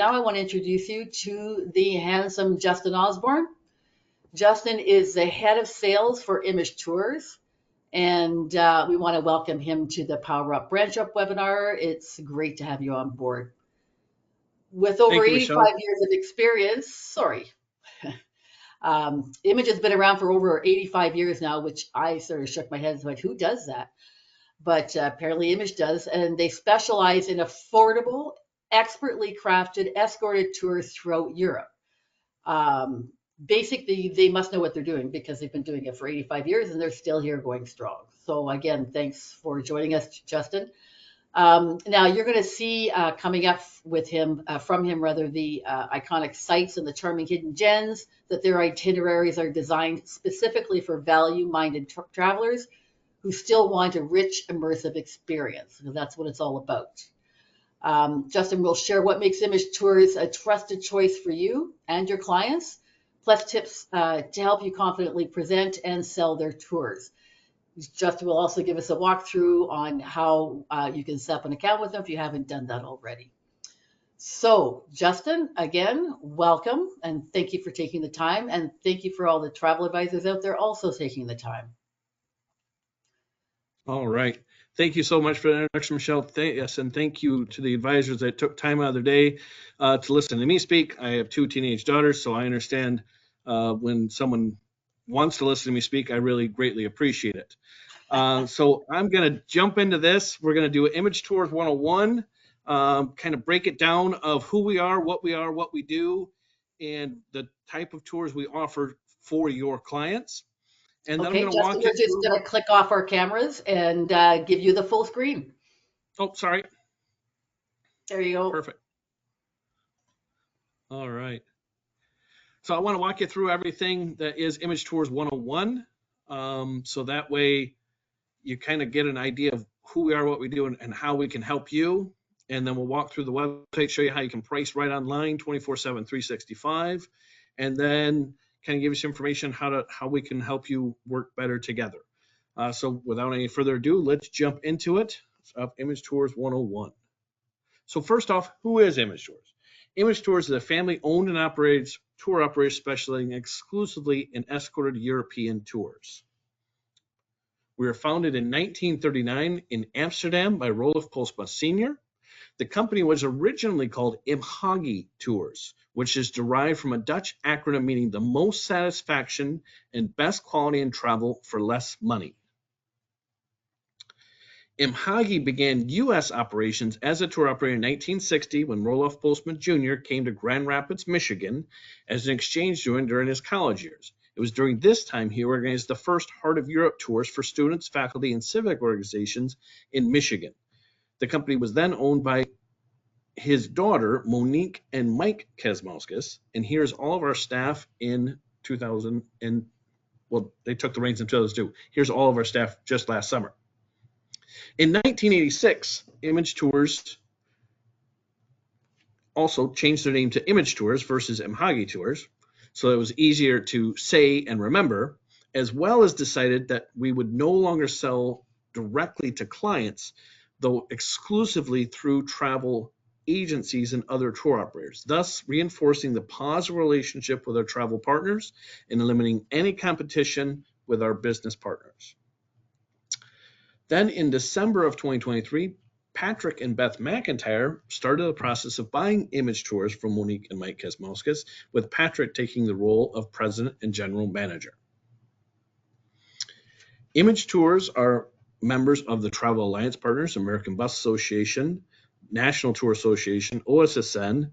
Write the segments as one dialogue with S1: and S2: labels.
S1: Now I want to introduce you to the handsome Justin Osborne. Justin is the head of sales for Image Tours, and we want to welcome him to the Power Up Branch Up webinar. It's great to have you on board. With over
S2: Thank you,
S1: 85
S2: Michelle.
S1: years of experience, Image has been around for over 85 years now, which I sort of shook my head and went, who does that? But apparently Image does, and they specialize in affordable, expertly crafted, escorted tours throughout Europe. Basically, they must know what they're doing because they've been doing it for 85 years and they're still here going strong. So again, thanks for joining us, Justin. Now you're going to see coming up with him, from him rather, the iconic sites and the charming hidden gems, that their itineraries are designed specifically for value-minded travelers who still want a rich, immersive experience. Because that's what it's all about. Justin will share what makes Image Tours a trusted choice for you and your clients, plus tips to help you confidently present and sell their tours. Justin will also give us a walkthrough on how you can set up an account with them if you haven't done that already. So, Justin, again, welcome, and thank you for taking the time, and thank you for all the travel advisors out there also taking the time.
S2: All right. Thank you so much for the introduction, Michelle. Yes, and thank you to the advisors that took time out of their day to listen to me speak. I have 2 teenage daughters, so I understand when someone wants to listen to me speak. I really greatly appreciate it. So I'm going to jump into this. We're going to do Image Tours 101, kind of break it down of who we are, what we do, and the type of tours we offer for your clients. And then
S1: Okay,
S2: I'm going to
S1: Justin,
S2: walk you
S1: we're just
S2: through.
S1: going to click off our cameras and give you the full screen.
S2: Oh, sorry.
S1: There you go.
S2: Perfect. All right. So I want to walk you through everything that is Image Tours 101. So that way you kind of get an idea of who we are, what we do, and how we can help you. And then we'll walk through the website, show you how you can price right online, 24/7, 365. And then kind of give you some information how we can help you work better together. So without any further ado, let's jump into it of Image Tours 101. So first off, who is Image Tours? Image Tours is a family-owned and operated tour operator specializing exclusively in escorted European tours. We were founded in 1939 in Amsterdam by Rolf Postma Sr. The company was originally called Imhagi Tours, which is derived from a Dutch acronym meaning the most satisfaction and best quality in travel for less money. Imhagi began U.S. operations as a tour operator in 1960 when Roloff Postman Jr. came to Grand Rapids, Michigan as an exchange student during his college years. It was during this time he organized the first Heart of Europe tours for students, faculty, and civic organizations in Michigan. The company was then owned by his daughter, Monique and Mike Kosmauskas, and here's all of our staff in 2000. Well, they took the reins in 2002. Here's all of our staff just last summer. In 1986, Image Tours also changed their name to Image Tours versus Imhagi Tours, so it was easier to say and remember, as well as decided that we would no longer sell directly to clients, though exclusively through travel agencies and other tour operators, thus reinforcing the positive relationship with our travel partners and eliminating any competition with our business partners. Then in December of 2023, Patrick and Beth McIntyre started the process of buying Image Tours from Monique and Mike Kosmauskas, with Patrick taking the role of president and general manager. Image Tours are members of the Travel Alliance Partners, American Bus Association, National Tour Association, OSSN,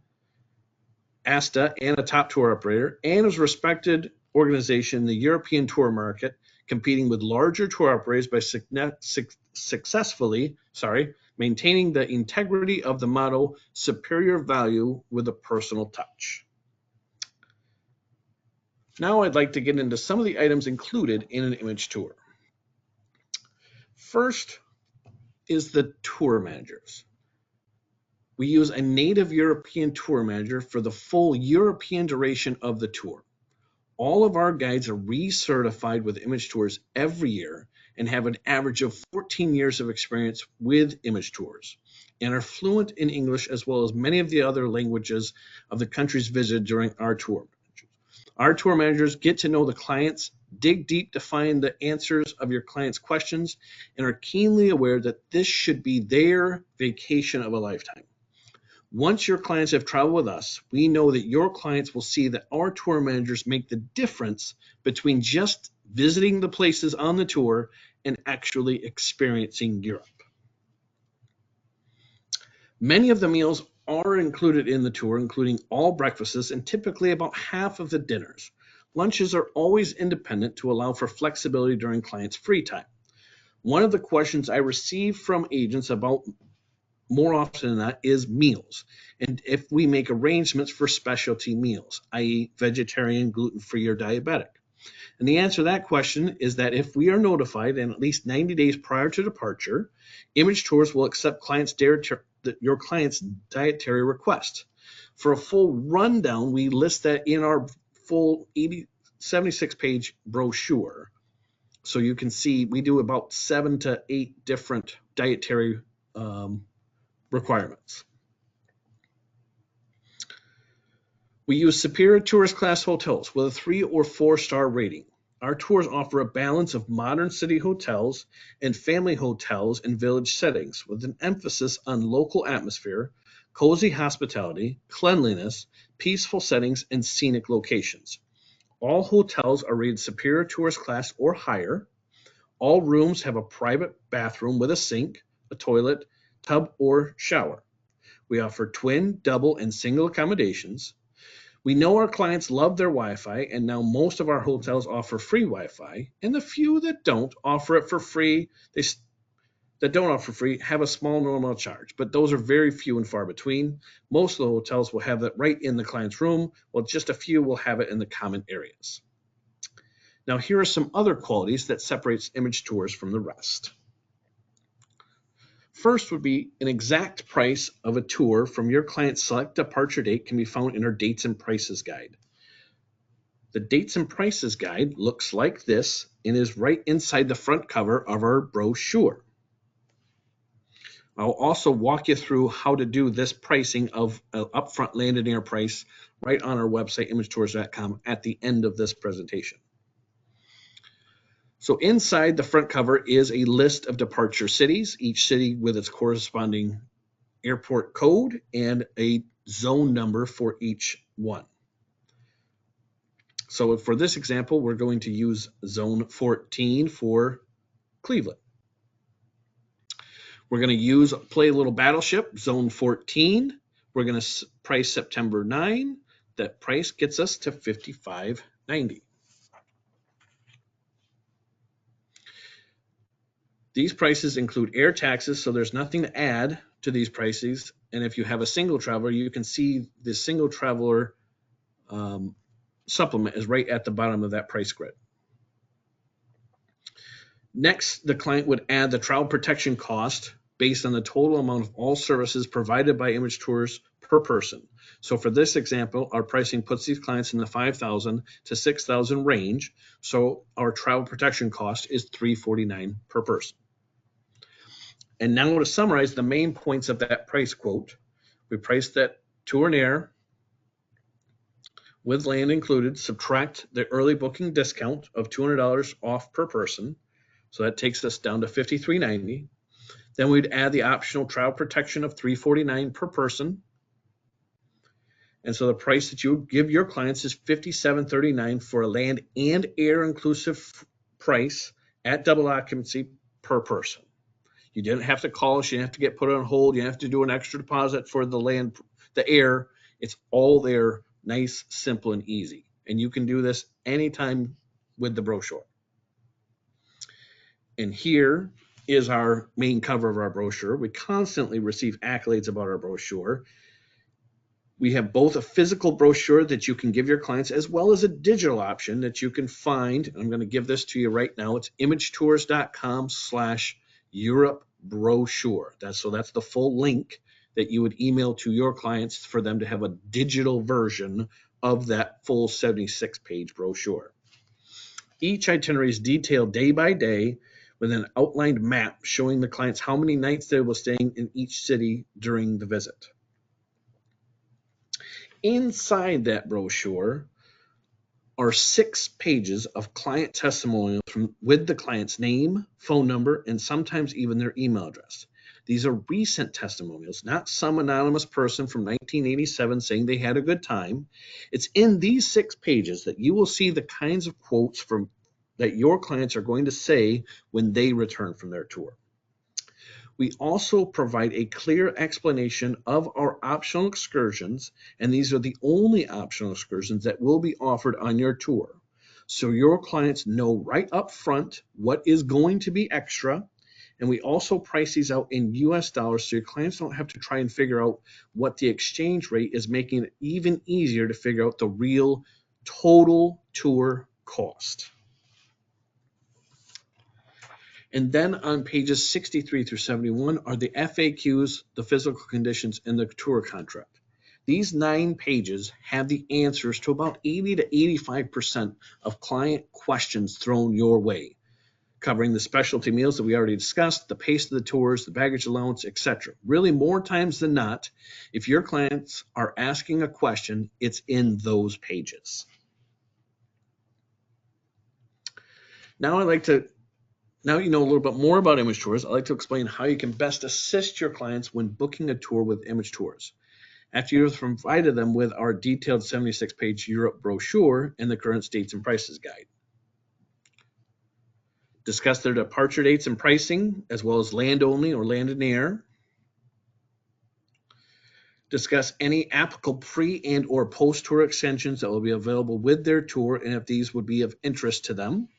S2: ASTA, and a top tour operator, and is a respected organization in the European tour market, competing with larger tour operators by successfully maintaining the integrity of the motto, superior value with a personal touch. Now I'd like to get into some of the items included in an Image Tour. First is the tour managers. We use a native European tour manager for the full European duration of the tour. All of our guides are recertified with Image Tours every year and have an average of 14 years of experience with Image Tours. and are fluent in English as well as many of the other languages of the countries visited during our tour. Our tour managers get to know the clients, dig deep to find the answers of your clients' questions, and are keenly aware that this should be their vacation of a lifetime. Once your clients have traveled with us, we know that your clients will see that our tour managers make the difference between just visiting the places on the tour and actually experiencing Europe. Many of the meals are included in the tour, including all breakfasts and typically about half of the dinners. Lunches are always independent to allow for flexibility during clients' free time. One of the questions I receive from agents about more often than not is meals, and if we make arrangements for specialty meals, i.e. vegetarian, gluten-free, or diabetic. And the answer to that question is that if we are notified in at least 90 days prior to departure, Image Tours will accept your client's dietary request. For a full rundown, we list that in our full 76-page brochure. So you can see we do about 7 to 8 different dietary requirements. We use superior tourist class hotels with a 3 or 4 star rating. Our tours offer a balance of modern city hotels and family hotels in village settings with an emphasis on local atmosphere, cozy hospitality, cleanliness, peaceful settings, and scenic locations. All hotels are rated superior tourist class or higher. All rooms have a private bathroom with a sink, a toilet, tub, or shower. We offer twin, double, and single accommodations. We know our clients love their Wi-Fi, and now most of our hotels offer free Wi-Fi, and the few that don't offer it for free, have a small nominal charge, but those are very few and far between. Most of the hotels will have that right in the client's room, while just a few will have it in the common areas. Now, here are some other qualities that separates Image Tours from the rest. First would be an exact price of a tour from your client's select departure date can be found in our Dates and Prices Guide. The Dates and Prices Guide looks like this and is right inside the front cover of our brochure. I'll also walk you through how to do this pricing of an upfront land and air price right on our website, imagetours.com, at the end of this presentation. So inside the front cover is a list of departure cities, each city with its corresponding airport code and a zone number for each one. So for this example, we're going to use zone 14 for Cleveland. We're going to play a little battleship, zone 14. We're going to price September 9. That price gets us to $55.90. These prices include air taxes, so there's nothing to add to these prices. And if you have a single traveler, you can see the single traveler supplement is right at the bottom of that price grid. Next, the client would add the travel protection cost based on the total amount of all services provided by Image Tours per person. So for this example, our pricing puts these clients in the $5,000 to $6,000 range. So our travel protection cost is $349 per person. And now to summarize the main points of that price quote, we priced that tour and air with land included, subtract the early booking discount of $200 off per person. So that takes us down to $53.90. Then we'd add the optional travel protection of $349 per person. And so the price that you would give your clients is $57.39 for a land and air inclusive price at double occupancy per person. You didn't have to call us. You didn't have to get put on hold. You didn't have to do an extra deposit for the air. It's all there, nice, simple, and easy. And you can do this anytime with the brochure. And here is our main cover of our brochure. We constantly receive accolades about our brochure. We have both a physical brochure that you can give your clients as well as a digital option that you can find. I'm going to give this to you right now. It's imagetours.com/Europe brochure. That's the full link that you would email to your clients for them to have a digital version of that full 76-page brochure. Each itinerary is detailed day by day with an outlined map showing the clients how many nights they will staying in each city during the visit. Inside that brochure are 6 pages of client testimonials with the client's name, phone number, and sometimes even their email address. These are recent testimonials, not some anonymous person from 1987 saying they had a good time. It's in these 6 pages that you will see the kinds of quotes that your clients are going to say when they return from their tour. We also provide a clear explanation of our optional excursions, and these are the only optional excursions that will be offered on your tour. So your clients know right up front what is going to be extra, and we also price these out in US dollars so your clients don't have to try and figure out what the exchange rate is, making it even easier to figure out the real total tour cost. And then on pages 63 through 71 are the FAQs, the physical conditions, and the tour contract. These 9 pages have the answers to about 80 to 85% of client questions thrown your way, covering the specialty meals that we already discussed, the pace of the tours, the baggage allowance, etc. Really, more times than not, if your clients are asking a question, it's in those pages. Now you know a little bit more about Image Tours, I'd like to explain how you can best assist your clients when booking a tour with Image Tours. After you've provided them with our detailed 76-page Europe brochure and the current dates and prices guide. Discuss their departure dates and pricing, as well as land only or land in the air. Discuss any applicable pre and or post-tour extensions that will be available with their tour and if these would be of interest to them.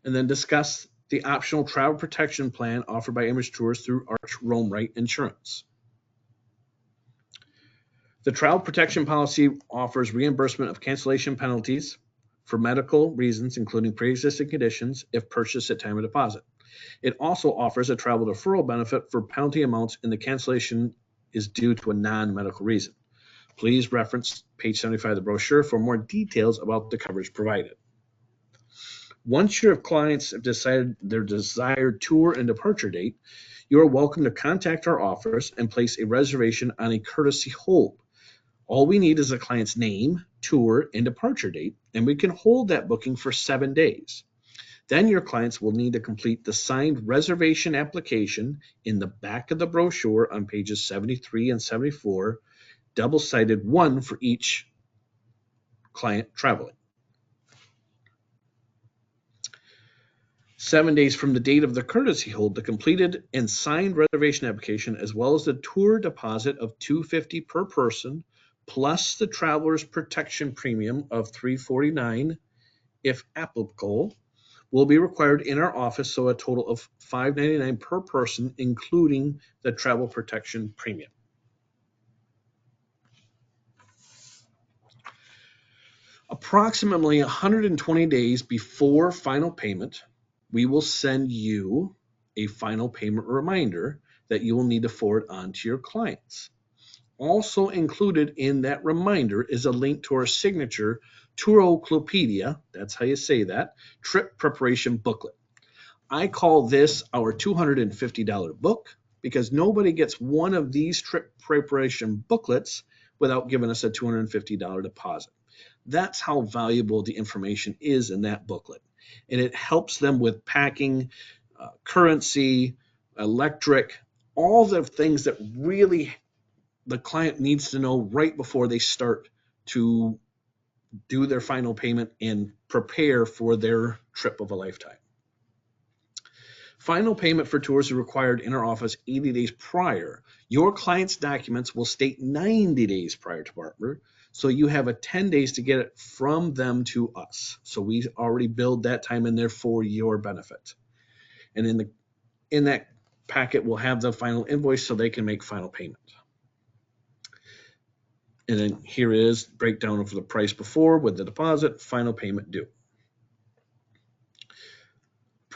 S2: And then discuss the optional travel protection plan offered by Image Tours through Arch Roam-Rite Insurance. The travel protection policy offers reimbursement of cancellation penalties for medical reasons, including pre-existing conditions, if purchased at time of deposit. It also offers a travel deferral benefit for penalty amounts and the cancellation is due to a non-medical reason. Please reference page 75 of the brochure for more details about the coverage provided. Once your clients have decided their desired tour and departure date, you are welcome to contact our office and place a reservation on a courtesy hold. All we need is a client's name, tour, and departure date, and we can hold that booking for 7 days. Then your clients will need to complete the signed reservation application in the back of the brochure on pages 73 and 74, double-sided, one for each client traveling. 7 days from the date of the courtesy hold, the completed and signed reservation application, as well as the tour deposit of $250 per person, plus the traveler's protection premium of $349, if applicable, will be required in our office, so a total of $599 per person, including the travel protection premium. Approximately 120 days before final payment, we will send you a final payment reminder that you will need to forward on to your clients. Also included in that reminder is a link to our signature Touroclopedia, that's how you say that, trip preparation booklet. I call this our $250 book because nobody gets one of these trip preparation booklets without giving us a $250 deposit. That's how valuable the information is in that booklet. And it helps them with packing, currency, electric, all the things that really the client needs to know right before they start to do their final payment and prepare for their trip of a lifetime. Final payment for tours is required in our office 80 days prior. Your client's documents will state 90 days prior to departure, so you have a 10 days to get it from them to us. So we already build that time in there for your benefit. And in that packet, we'll have the final invoice so they can make final payment. And then here is breakdown of the price before with the deposit, final payment due.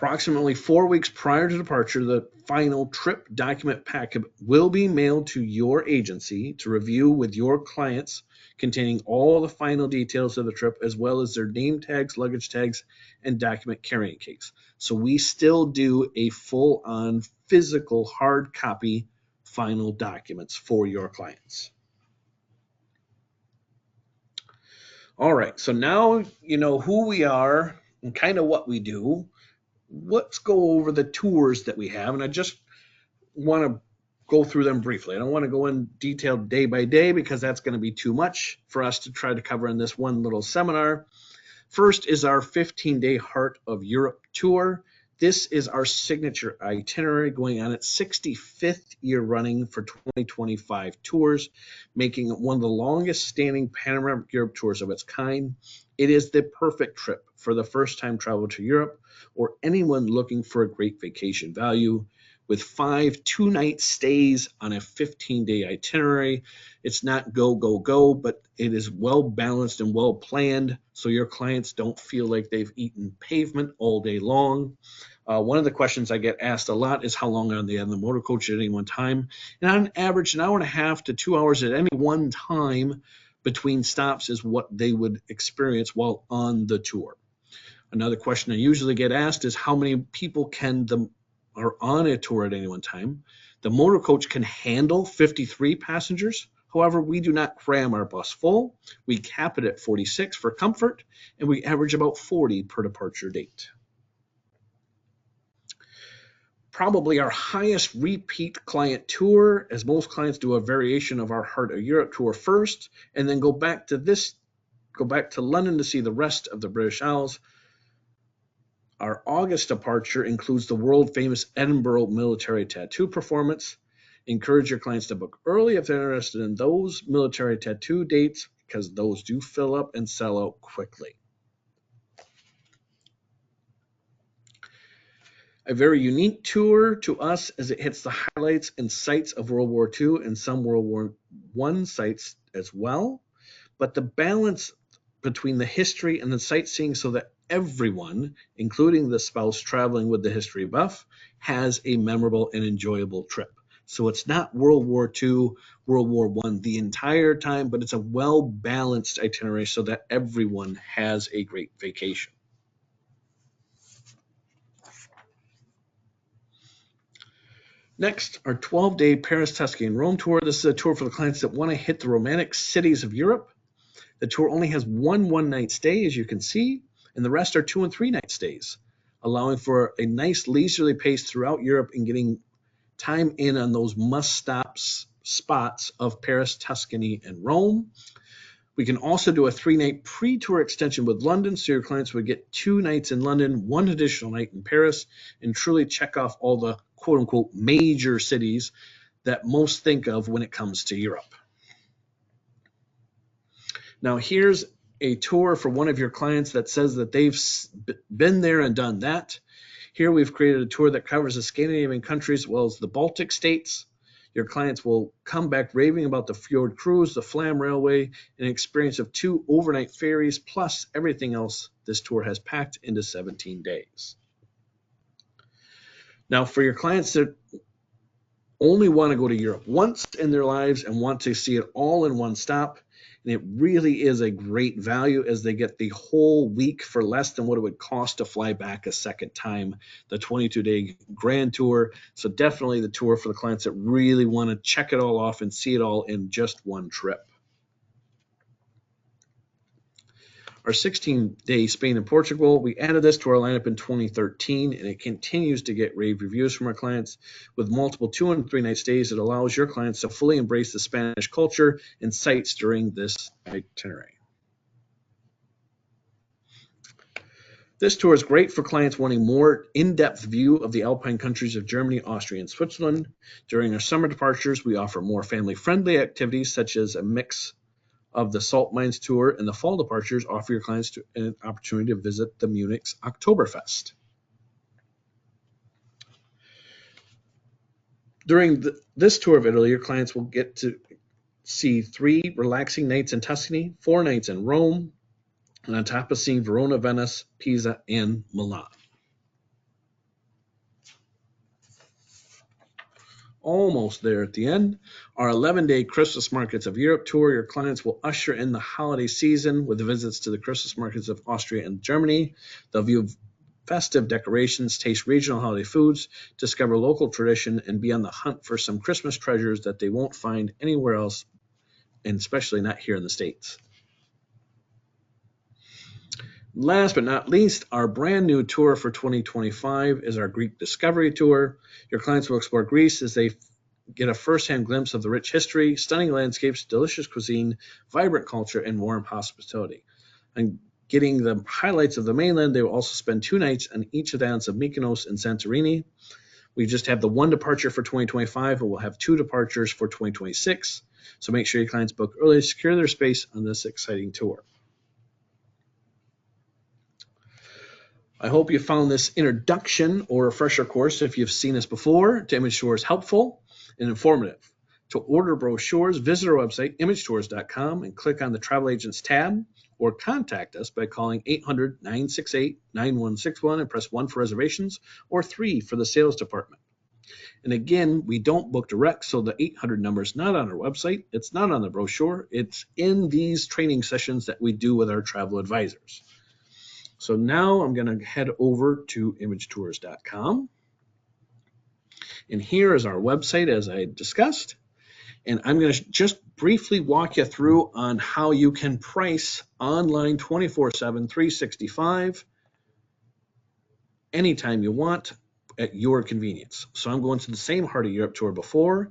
S2: Approximately 4 weeks prior to departure, the final trip document packet will be mailed to your agency to review with your clients, containing all the final details of the trip, as well as their name tags, luggage tags, and document carrying case. So we still do a full-on physical hard copy final documents for your clients. All right, so now you know who we are and kind of what we do. Let's go over the tours that we have, and I just want to go through them briefly. I don't want to go in detail day by day because that's going to be too much for us to try to cover in this one little seminar. First is our 15-day Heart of Europe tour. This is our signature itinerary going on its 65th year running for 2025 tours, making it one of the longest standing panoramic Europe tours of its kind. It is the perfect trip for the first time travel to Europe or anyone looking for a great vacation value. With 5 2-night stays on a 15-day itinerary. It's not go, go, go, but it is well balanced and well planned so your clients don't feel like they've eaten pavement all day long. One of the questions I get asked a lot is how long are they on the motor coach at any one time? And on average, an hour and a half to 2 hours at any one time between stops is what they would experience while on the tour. Another question I usually get asked is how many people are on a tour at any one time. The motor coach can handle 53 passengers. However, we do not cram our bus full. We cap it at 46 for comfort, and we average about 40 per departure date. Probably our highest repeat client tour, as most clients do a variation of our Heart of Europe tour first, and then go back to London to see the rest of the British Isles. Our August departure includes the world-famous Edinburgh military tattoo performance. Encourage your clients to book early if they're interested in those military tattoo dates, because those do fill up and sell out quickly. A very unique tour to us as it hits the highlights and sites of World War II and some World War I sites as well, but the balance between the history and the sightseeing so that everyone, including the spouse traveling with the history buff, has a memorable and enjoyable trip. So it's not World War II, World War I the entire time, but it's a well-balanced itinerary so that everyone has a great vacation. Next, our 12-day Paris, Tuscany, and Rome tour. This is a tour for the clients that want to hit the romantic cities of Europe. The tour only has one one-night stay, as you can see, and the rest are 2 and 3-night stays, allowing for a nice leisurely pace throughout Europe and getting time in on those must-stop spots of Paris, Tuscany, and Rome. We can also do a 3-night pre-tour extension with London, so your clients would get 2 nights in London, 1 additional night in Paris, and truly check off all the quote-unquote major cities that most think of when it comes to Europe. Now here's a tour for one of your clients that says that they've been there and done that. Here we've created a tour that covers the Scandinavian countries as well as the Baltic states. Your clients will come back raving about the Fjord Cruise, the Flam Railway, and an experience of 2 overnight ferries, plus everything else this tour has packed into 17 days. Now for your clients that only want to go to Europe once in their lives and want to see it all in one stop, and it really is a great value as they get the whole week for less than what it would cost to fly back a second time, the 22-day grand tour. So definitely the tour for the clients that really want to check it all off and see it all in just one trip. Our 16-day Spain and Portugal, we added this to our lineup in 2013, and it continues to get rave reviews from our clients with multiple 2 and 3-night stays that allows your clients to fully embrace the Spanish culture and sites during this itinerary. This tour is great for clients wanting more in-depth view of the Alpine countries of Germany, Austria, and Switzerland. During our summer departures, we offer more family-friendly activities such as a mix of the Salt Mines tour, and the fall departures offer your clients an opportunity to visit the Munich's Oktoberfest. During this tour of Italy, your clients will get to see 3 relaxing nights in Tuscany, 4 nights in Rome, and on top of seeing Verona, Venice, Pisa, and Milan. almost there at the end. Our 11-day Christmas Markets of Europe tour. Your clients will usher in the holiday season with visits to the Christmas markets of Austria and Germany. They'll view festive decorations, taste regional holiday foods, discover local tradition, and be on the hunt for some Christmas treasures that they won't find anywhere else, and especially not here in the States. Last but not least, our brand new tour for 2025 is our Greek Discovery Tour. Your clients will explore Greece as they get a first-hand glimpse of the rich history, stunning landscapes, delicious cuisine, vibrant culture, and warm hospitality. And getting the highlights of the mainland, they will also spend 2 nights on each of the islands of Mykonos and Santorini. We just have the 1 departure for 2025, and we'll have 2 departures for 2026. So make sure your clients book early to secure their space on this exciting tour. I hope you found this introduction or refresher course, if you've seen us before, to Image Tours helpful and informative. To order brochures, visit our website, imagetours.com, and click on the Travel Agents tab, or contact us by calling 800-968-9161 and press 1 for reservations or 3 for the sales department. And again, we don't book direct, so the 800 number is not on our website. It's not on the brochure. It's in these training sessions that we do with our travel advisors. So now I'm going to head over to imagetours.com. And here is our website, as I discussed. And I'm going to just briefly walk you through on how you can price online 24/7, 365, anytime you want at your convenience. So I'm going to the same Heart of Europe tour before,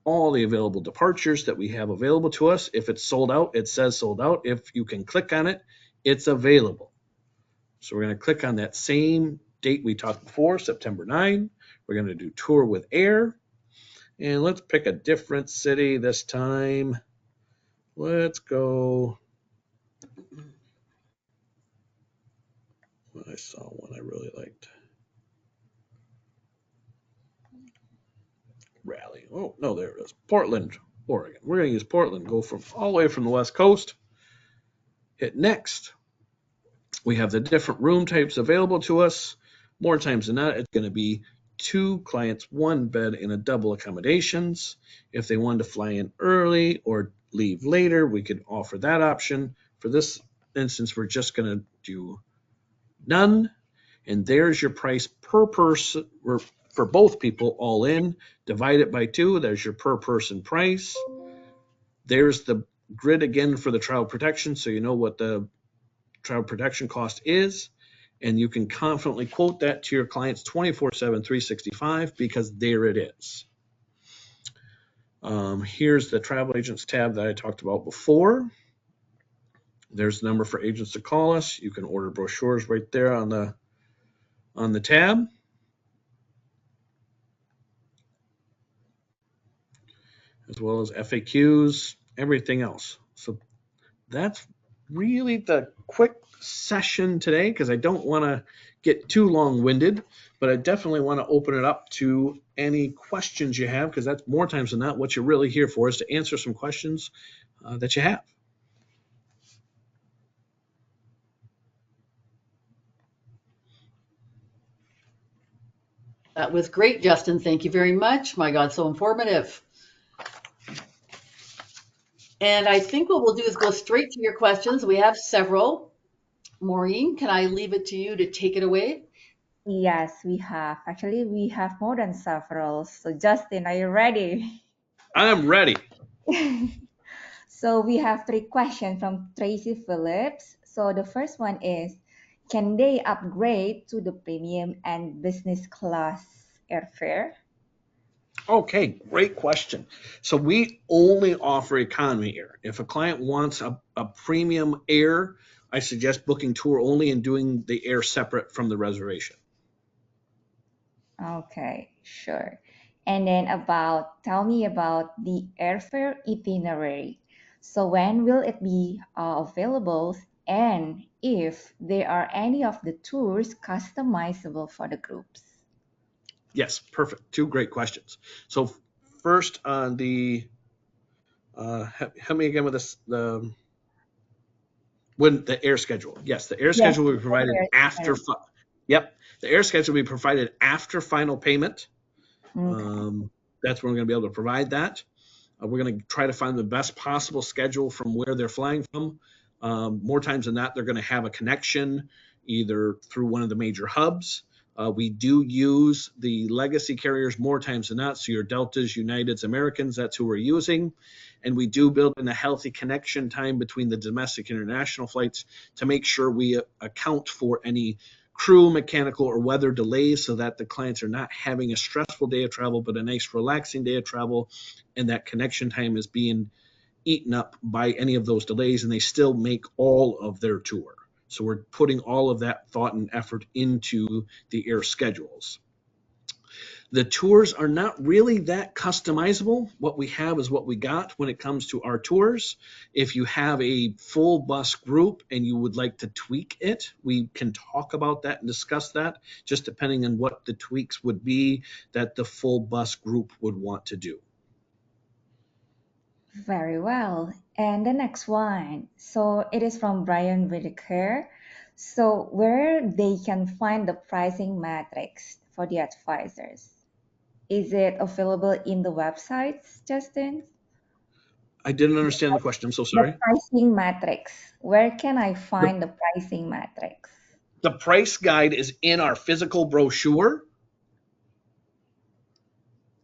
S2: all the available departures that we have available to us. If it's sold out, it says sold out. If you can click on it, it's available. So we're going to click on that same date we talked before, September 9. We're going to do tour with air. And let's pick a different city this time. Let's go. I saw one I really liked. Raleigh. Oh, no, there it is. Portland, Oregon. We're going to use Portland. Go from all the way from the West Coast. Hit next. We have the different room types available to us. More times than not, it's going to be 2 clients, 1 bed, and a double accommodations. If they wanted to fly in early or leave later, we could offer that option. For this instance, we're just going to do none. And there's your price per person for both people all in. Divide it by 2. There's your per person price. There's the grid again for the travel protection, so you know what the travel protection cost is. And you can confidently quote that to your clients 24/7, 365, because there it is. Here's the travel agents tab that I talked about before. There's the number for agents to call us. You can order brochures right there on the tab. As well as FAQs, everything else. So that's really the quick session today, because I don't want to get too long-winded, but I definitely want to open it up to any questions you have, because that's more times than not what you're really here for, is to answer some questions that you have.
S1: That was great, Justin. Thank you very much. My God, so informative. And I think what we'll do is go straight to your questions. We have several. Maureen, can I leave it to you to take it away?
S3: Yes, we have. Actually, we have more than several. So, Justin, are you ready?
S2: I'm ready.
S3: So, we have 3 questions from Tracy Phillips. So, the first one is, can they upgrade to the premium and business class airfare?
S2: Okay, great question. So we only offer economy air. If a client wants a premium air, I suggest booking tour only and doing the air separate from the reservation.
S3: Okay, sure. And then tell me about the airfare itinerary. So when will it be available, and if there are any of the tours customizable for the groups?
S2: Yes, perfect. 2 great questions. So first on the, help me again with this, when the air schedule. Yes, the air schedule will be provided after. Yep, the air schedule will be provided after final payment.
S3: Okay.
S2: that's when we're going to be able to provide that. We're going to try to find the best possible schedule from where they're flying from. More times than not, they're going to have a connection either through one of the major hubs. We do use the legacy carriers more times than not. So your Deltas, Uniteds, Americans, that's who we're using. And we do build in a healthy connection time between the domestic and international flights to make sure we account for any crew, mechanical, or weather delays so that the clients are not having a stressful day of travel, but a nice relaxing day of travel. And that connection time is being eaten up by any of those delays, and they still make all of their tour. So we're putting all of that thought and effort into the air schedules. The tours are not really that customizable. What we have is what we got when it comes to our tours. If you have a full bus group and you would like to tweak it, we can talk about that and discuss that, just depending on what the tweaks would be that the full bus group would want to do.
S3: Very well. And the next one. So it is from Brian Whitaker. So where they can find the pricing matrix for the advisors? Is it available in the websites, Justin?
S2: I didn't understand the question. I'm so
S3: The
S2: sorry.
S3: pricing matrix. Where can I
S2: The,
S3: find the pricing matrix?
S2: the price guide is in our physical brochure,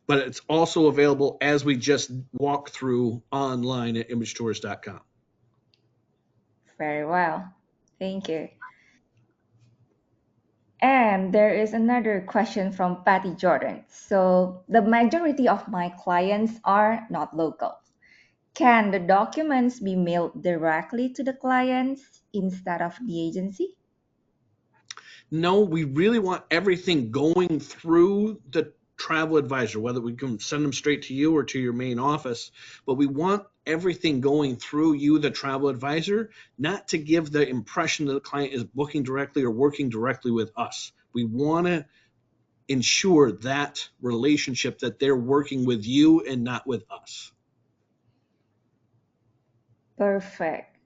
S2: but it's also available as we just walk through online at imagetours.com.
S3: Very well. Thank you. And there is another question from Patty Jordan. So the majority of my clients are not local. Can the documents be mailed directly to the clients instead of the agency?
S2: No, we really want everything going through the travel advisor, whether we can send them straight to you or to your main office, but we want everything going through you, the travel advisor, not to give the impression that the client is booking directly or working directly with us. We want to ensure that relationship that they're working with you and not with us.
S3: Perfect.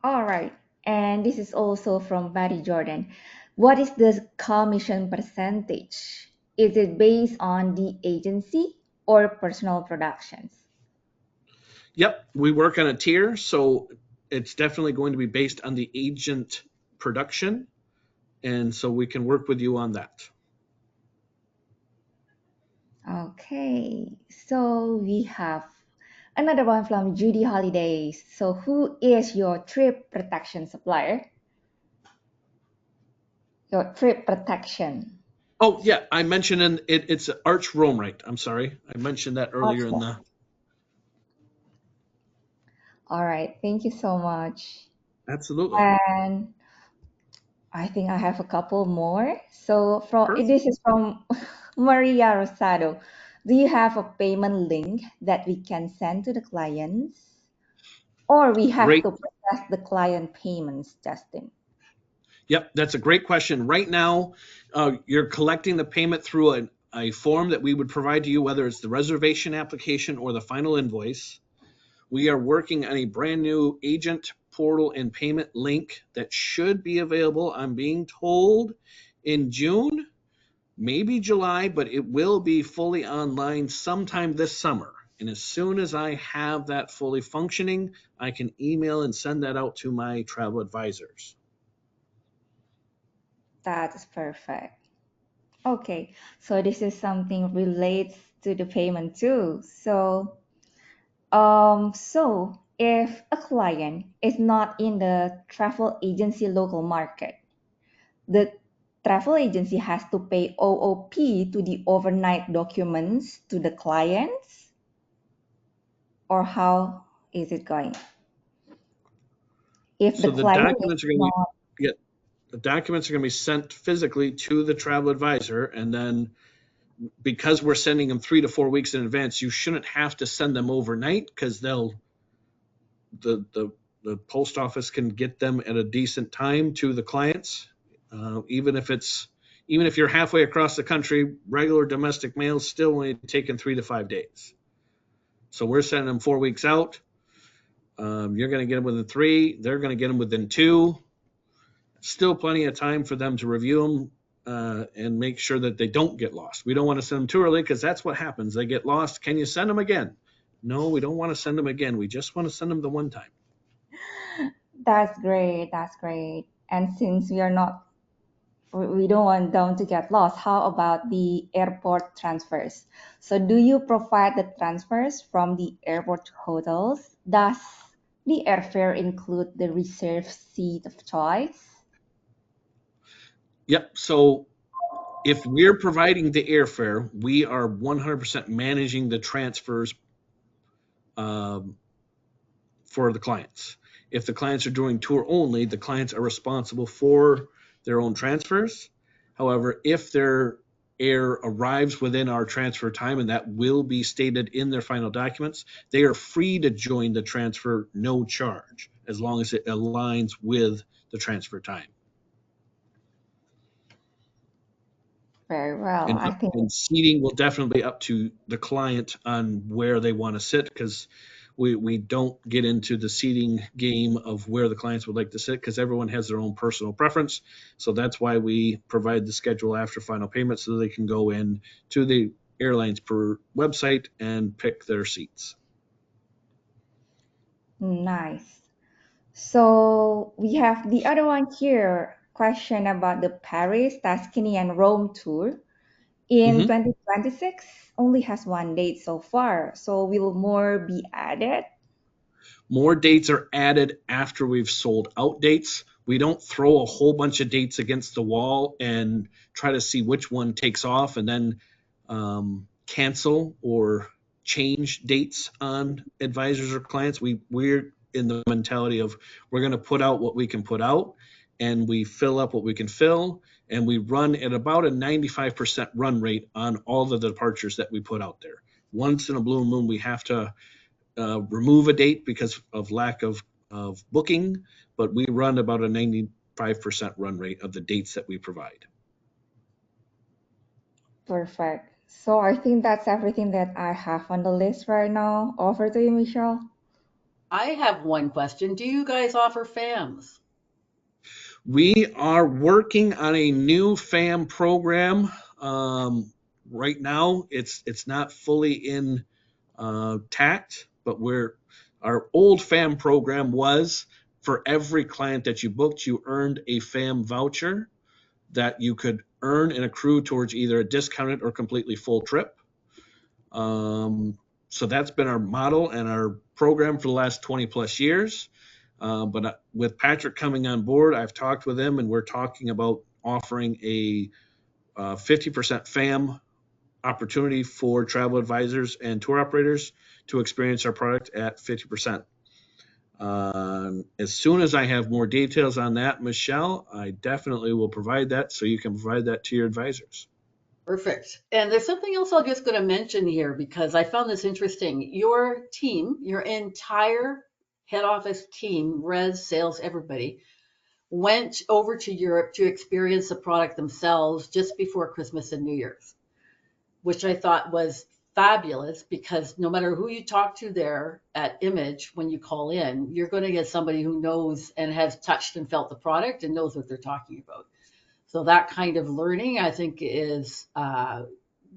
S3: All right. And this is also from Patty Jordan. What is the commission percentage? Is it based on the agency or personal productions?
S2: Yep, we work on a tier, so it's definitely going to be based on the agent production, and so we can work with you on that.
S3: Okay, so we have another one from Judy Holidays. So, who is your trip protection supplier? Your trip protection.
S2: Oh yeah, I mentioned it's Arch Roamrite. I'm sorry, I mentioned that earlier in the.
S3: All right, thank you so much.
S2: Absolutely.
S3: And I think I have a couple more. So,
S2: Perfect.
S3: this is from Maria Rosado. Do you have a payment link that we can send to the clients, or we have
S2: Great.
S3: to process the client payments, Justin?
S2: Yep, that's a great question. Right now, you're collecting the payment through a form that we would provide to you, whether it's the reservation application or the final invoice. We are working on a brand new agent portal and payment link that should be available, I'm being told, in June, maybe July, but it will be fully online sometime this summer. And as soon as I have that fully functioning, I can email and send that out to my travel advisors.
S3: That is perfect. Okay, so this is something relates to the payment too. So if a client is not in the travel agency local market, the travel agency has to pay OOP to the overnight documents to the clients, or how is it going? If the
S2: So the
S3: client is
S2: documents are going to
S3: not,
S2: be, yeah, the documents are going to be sent physically to the travel advisor, and then because we're sending them 3 to 4 weeks in advance, you shouldn't have to send them overnight because the post office can get them at a decent time to the clients. Even if you're halfway across the country, regular domestic mail is still only taking 3 to 5 days. So we're sending them 4 weeks out. You're going to get them within 3. They're going to get them within 2. Still plenty of time for them to review them. and make sure that they don't get lost. We don't want to send them too early because that's what happens. They get lost. Can you send them again? No, we don't want to send them again. We just want to send them the one time.
S3: That's great. That's great. And since we don't want them to get lost, how about the airport transfers? So do you provide the transfers from the airport to hotels? Does the airfare include the reserved seat of choice?
S2: Yep. So if we're providing the airfare, we are 100% managing the transfers um, for the clients. If the clients are doing tour only, the clients are responsible for their own transfers. However, if their air arrives within our transfer time, and that will be stated in their final documents, they are free to join the transfer no charge, as long as it aligns with the transfer time.
S3: Very well. I think
S2: And seating will definitely be up to the client on where they want to sit, because we don't get into the seating game of where the clients would like to sit, because everyone has their own personal preference. So that's why we provide the schedule after final payment, so they can go in to the airlines per website and pick their seats.
S3: nice. So we have the other one here. Question about the Paris, Tuscany, and Rome tour in
S2: Mhm.
S3: 2026 only has one date so far. So will more be added?
S2: More dates are added after we've sold out dates. We don't throw a whole bunch of dates against the wall and try to see which one takes off and then cancel or change dates on advisors or clients. We're in the mentality of we're going to put out what we can put out, and we fill up what we can fill, and we run at about a 95% run rate on all the departures that we put out there. Once in a blue moon, we have to remove a date because of lack of booking, but we run about a 95% run rate of the dates that we provide.
S3: Perfect. So I think that's everything that I have on the list right now. Over to you, Michelle.
S1: I have one question. Do you guys offer FAMs?
S2: We are working on a new FAM program. Right now, it's not fully in tact, but our old FAM program was for every client that you booked, you earned a FAM voucher that you could earn and accrue towards either a discounted or completely full trip. So that's been our model and our program for the last 20 plus years. But with Patrick coming on board, I've talked with him, and we're talking about offering a 50% FAM opportunity for travel advisors and tour operators to experience our product at 50%. As soon as I have more details on that, Michelle, I definitely will provide that, so you can provide that to your advisors.
S1: Perfect. And there's something else I'm just going to mention here because I found this interesting. Your team, your entire head office team, res, sales, everybody, went over to Europe to experience the product themselves just before Christmas and New Year's, which I thought was fabulous because no matter who you talk to there at Image when you call in, you're going to get somebody who knows and has touched and felt the product and knows what they're talking about. So that kind of learning, I think, is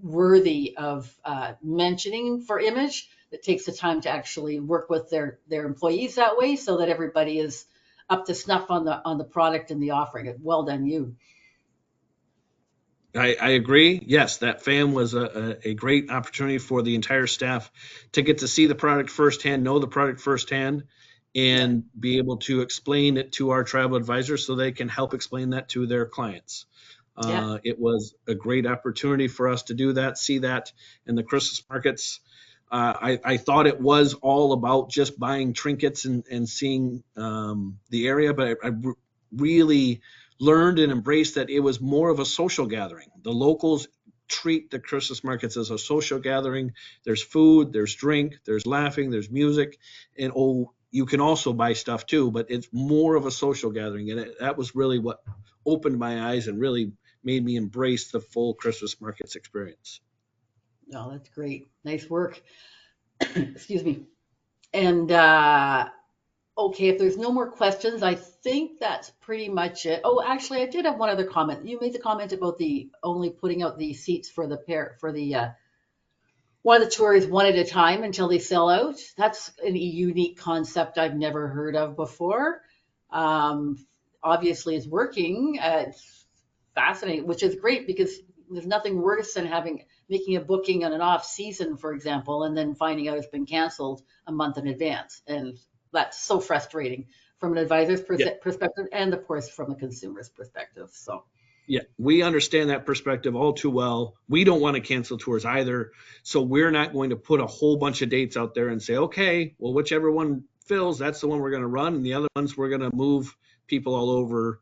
S1: worthy of mentioning for Image. That takes the time to actually work with their employees that way, so that everybody is up to snuff on the product and the offering. Well done, you.
S2: I agree. Yes, that FAM was a great opportunity for the entire staff to get to see the product firsthand, know the product firsthand, and be able to explain it to our travel advisors so they can help explain that to their clients.
S1: Yeah.
S2: It was a great opportunity for us to do that, see that in the Christmas markets. I thought it was all about just buying trinkets and seeing the area, but I really learned and embraced that it was more of a social gathering. The locals treat the Christmas markets as a social gathering. There's food, there's drink, there's laughing, there's music, and you can also buy stuff too, but it's more of a social gathering. And that was really what opened my eyes and really made me embrace the full Christmas markets experience.
S1: No, that's great. Nice work. Excuse me. And Okay, if there's no more questions, I think that's pretty much it. Oh, actually, I did have one other comment. You made the comment about the only putting out the seats for the pair for the one of the tours one at a time until they sell out. That's a unique concept I've never heard of before. Um, Obviously, it's working. It's fascinating, which is great because there's nothing worse than making a booking on an off season, for example, and then finding out it's been canceled a month in advance, and that's so frustrating from an advisor's
S2: Yeah.
S1: perspective, and of course from a consumer's perspective. So.
S2: Yeah, we understand that perspective all too well. We don't want to cancel tours either. So we're not going to put a whole bunch of dates out there and say, okay, well, whichever one fills, that's the one we're going to run. And the other ones, we're going to move people all over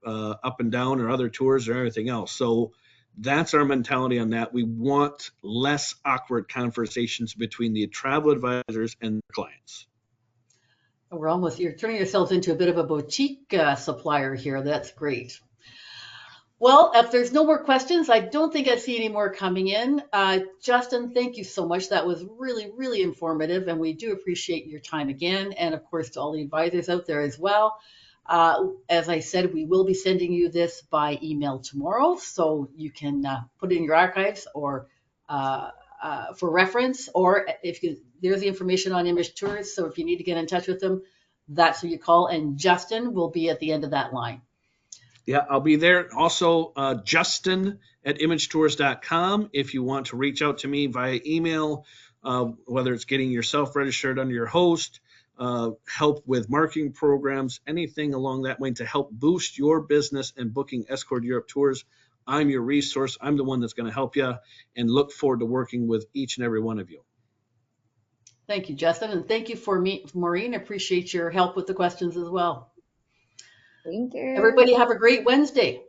S2: up and down or other tours or everything else. So that's our mentality on that. We want less awkward conversations between the travel advisors and the clients.
S1: You're turning yourselves into a bit of a boutique supplier here. That's great. Well, if there's no more questions, I don't think I see any more coming in. Justin, thank you so much. That was really, really informative, and we do appreciate your time again. And of course, to all the advisors out there as well. As I said, we will be sending you this by email tomorrow, so you can put it in your archives or for reference. Or there's the information on Image Tours. So if you need to get in touch with them, that's who you call. And Justin will be at the end of that line.
S2: Yeah, I'll be there. Also, Justin at imagetours.com if you want to reach out to me via email, whether it's getting yourself registered under your host, help with marketing programs, anything along that way to help boost your business and booking Escort Europe tours. I'm your resource. I'm the one that's going to help you, and look forward to working with each and every one of you.
S1: Thank you, Justin. And thank you for me, Maureen. Appreciate your help with the questions as well.
S3: Thank you.
S1: Everybody have a great Wednesday.